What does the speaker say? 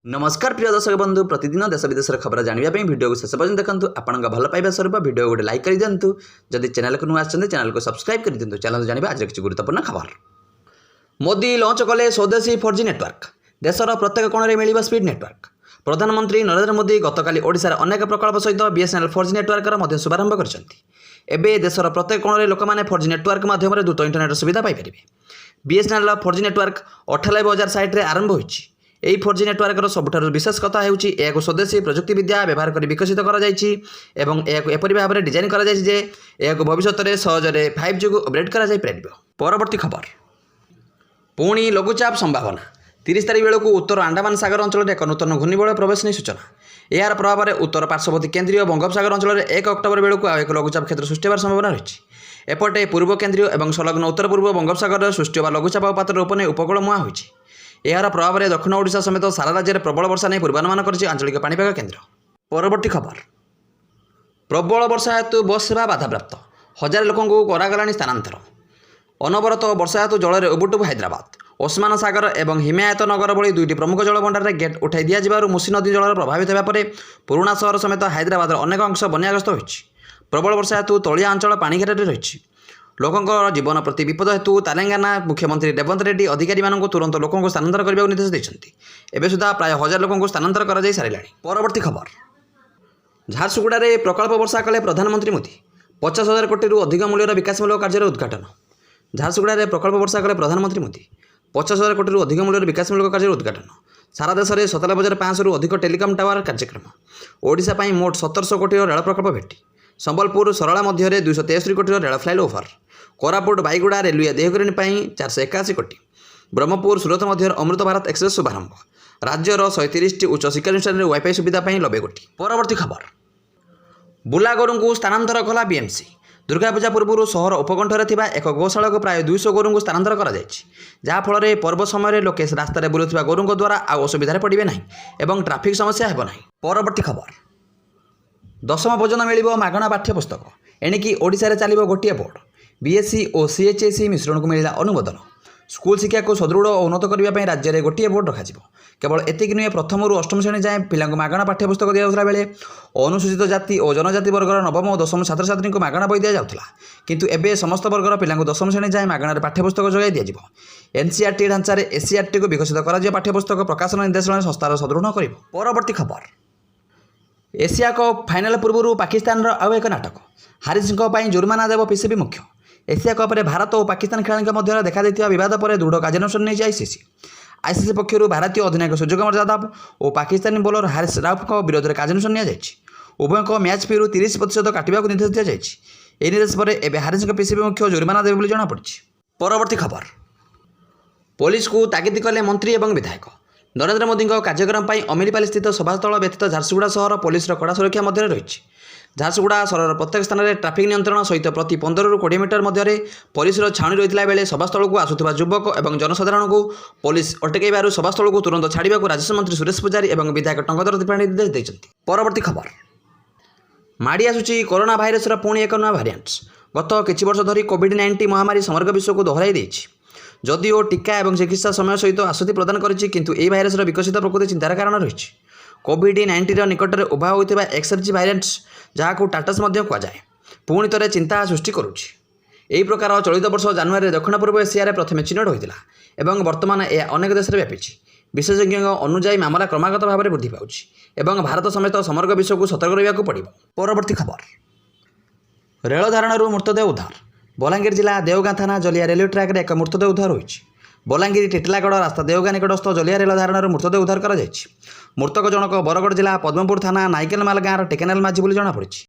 नमस्कार प्रिय दर्शक बंधु प्रतिदिन देश विदेश खबर जानवाई भिडियो को शेष पर्यटन देखते आपण भल पाइबा स्वरूप भिडियो गोटे लाइक कर दिंतु जदि चैनल को नुआ चैनल को सब्सक्राइब कर दिंतु चैनल जानवा आज किसी गुरुत्वपूर्ण खबर। मोदी लॉन्च कले स्वदेशी 4G नेटवर्क देशर प्रत्येक कोण में मिल स्पीड नेटवर्क। प्रधानमंत्री नरेंद्र मोदी गतकाली ओडिशार अनेक प्रकल्प सहित BSNL 4G नेटवर्कर शुभारंभ करते देशर प्रत्येक कोण में लोक मैंने 4G नेटवर्क माध्यम द्रुत इंटरनेट सुविधा पाइपर। BSNL 4G नेटवर्क 98,000 साइट्रे आरंभ होती। यही 4G नेटवर्कर सबुठार विशेष कथा होउची एयाको स्वदेशी प्रजुक्ति विद्या व्यवहार कर विकसित एपरी भाव में डिजाइन कर भविष्य सहजरे 5G को अपडेट कर परवर्ती खबर। पुणी लघुचाप संभावना 30 तारिख बेलू उत्तर अंडमान सागर अंचल एक नूतन घूर्णिबलय प्रवेश नहीं सूचना। यार प्रभाव में उत्तर पार्श्ववर्ती केन्द्रीय बंगोपसागर अंचल 1 अक्टोबर बेलू एक लघुचाप क्षेत्र सृष्टि होवार संभावना रही। एपटे पूर्व केन्द्रीय और संलग्न उत्तर पूर्व बंगोपसागर सृष्टि होगा लघुचाप पात्र रूप नहीं उपकूल मुहां होती। यार प्रभाव में दक्षिण ओडिशा समेत सारा राज्य में प्रबल वर्षा नहीं पूर्वानुमान कर आंचलिक पाणीपाग केन्द्र। परवर्ती खबर। प्रबल वर्षा हेतु बस सेवा बाधाप्राप्त 1000 लोक करागला स्थानांतर। अनवरत वर्षा हेतु जल में उबुटुब हैदराबाद ओस्मान सागर और हिमायत नगर भली दुईटी प्रमुख जलभंडार में गेट उठाई दिया मुसी नदी जल प्रभावित होगा पुराणा सहर समेत हैदराबाद अनेक अंश बन्याग्रस्त होती। प्रबल वर्षा हेतु तलिया अंचल पाणीघेरे रही। लोकों जीवन प्रति विपद हेतु तेलंगाना मुख्यमंत्री रेवंत रेड्डी अधिकारी तुरंत लोकों स्थानांतर करने को निर्देश देते। एवं सुधा प्राय 1000 लोकों स्थानांतर कर सारा। परवर्ती खबर। झारसुगुड़ा में प्रकल्प वर्षा कले प्रधानमंत्री मोदी 50,000 कोटी अधिक मूल्यर विकासमूलक कार्य उद्घाटन। झारसुगुड़ा में प्रकल्प वर्षा कले प्रधानमंत्री मोदी 50,000 कोटी अधिक मूल्यर विकासमूलक कार्य उद्घाटन। सारा देश में 97,500 अधिक टेलिकम टावर कार्यक्रम। ओडिशा मोट 1700 कोटी रेल प्रकल्प भेटी। संबलपुर सरला मध्य 263 कोटी rail flyover. Koraput Baiguda railway देहकरणी 481 कोटी। ब्रह्मपुर सूरत मध्य अमृत भारत एक्सप्रेस शुभारंभ। राज्यर 130 उच्च शिक्षानुष्ठान वाईफाई सुविधा 90 कोटी। परवर्ती खबर। बुलागोरु को स्थानांतर कला BMC। दुर्गा पूजा पूर्व सहर उपकंठर एक गौशाला को प्राय 200 गोरु को स्थानांतर कर जहाँफल पर्व समय लोके रास्तार बुलूवा गोरु द्वारा आउ असुविधा पड़े ना और ट्राफिक समस्या हेब ना। परवर्ती खबर। 10वीं पर्यटन मिल मागणा पाठ्यपुस्तक एणिकी ओडिशा रे चलिबो गोटिए बोर्ड। BSc और CHSE मिश्रण को मिला अनुमोदन। स्कूल शिक्षा को सुदृढ़ और उन्नत करने राज्य में गोटे बोर्ड रखा केवल एतिक नुहे प्रथम रु अष्टम श्रेणी जाए पिला मागणा पाठ्यपुस्तक दिया बेले अनुसूचित जाति और जनजाति वर्गर नवम और दशम छात्र छात्री को मागणा बही दि जाऊला किंतु एबे समस्त वर्गर पिला दशम श्रेणी जाए मागणार पाठ्यपुस्तक जोगाई दिया। NCERT ढांचार SCERT को विकसित कर पाठ्यपुस्तक प्रकाशन निर्देशालय संस्थार सुदृढ़ कर। परवर्ती खबर। एशिया कप फाइनाल पूर्व पाकिस्तान आउ एक नाटक। हारिस जुर्माना देव PCB मुख्य। एशिया कप में भारत और पाकिस्तान खेलाड़ी मध्य देखा विवाद पर दृढ़ कार्यानुष्ठान नहीं ICC पक्षर भारतीय अधिनायक सूर्यकुमार यादव और पाकिस्तानी बोलर हारिस राउफ विरोध में कार्यानुष्ठान उभय मैच फी 30% काटा निर्देश दी जाए। यह निर्देश पर एवं हारिस PCB मुख्य जुर्माना देवे जमापड़ी। परवर्ती खबर। पुलिस को तागिद कले मंत्री और विधायक। नरेंद्र मोदी कार्यक्रम अमिलीपाली स्थित सभास्थल व्यतीत झारसुगुड़ा सहर पुलिस कड़ा सुरक्षा मध्य रही। झारसुगुड़ा सहर प्रत्येक स्थान में ट्राफिक नियंत्रण सहित प्रति 15 ରୁ 20 मीटर मध्य पुलिस छाउणी रही बेले सभास्थल को आसुवा युवक और जनसाधारण को पुलिस अटकैबार सभास्थल को तुरंत छाड़ा राजस्व मंत्री सुरेश पूजारी और विधायक टंकधर त्रिपाठी निर्देश देते। परवर्ती खबर। माड़ी आसुची कोरोना भाइरस पुणी एक नया भारिएंट। गत किछि वर्ष धरी कोविड-19 महामारी समग्र विश्व को दोहराई देछि। जदिओ टीका और चिकित्सा समय सहित आश्वस्ति प्रदान करिछि किंतु एही भाइरस विकसित प्रकृति चिंतार कारण रही। कोविड-19 निकट में उभा होता XFG भाइरस जहाँ टाटस कहुए पुणी थे चिंता सृष्टि करुच्ची। यही प्रकार चलित वर्ष जनवरी दक्षिण पूर्व एशिया प्रथम चिन्हट होता और बर्तमान यह अनेक देश में व्यापी। विशेषज्ञ अनुजाई मामला क्रमागत भाव में वृद्धि पाउछि और भारत समेत समग्र विश्व को सतर्क रहा पड़ो। परवर्ती खबर। रेल धारणु मृतदेह उद्धार। बलांगीर जिला देवगाँ थाना जलिया रेलवे ट्रैक एक मृतदेह उद्धार होइछि। बलांगीर टिटलागढ़ रास्ता देवगाँ निकटस्थ जलिया रेल धारणु मृतदेह उद्धार कर मृतक जनक बरगढ़ जिला पद्मपुर थाना नाइकेलमाल गाँव टेकेनाल माझी बोली जमापड़ी।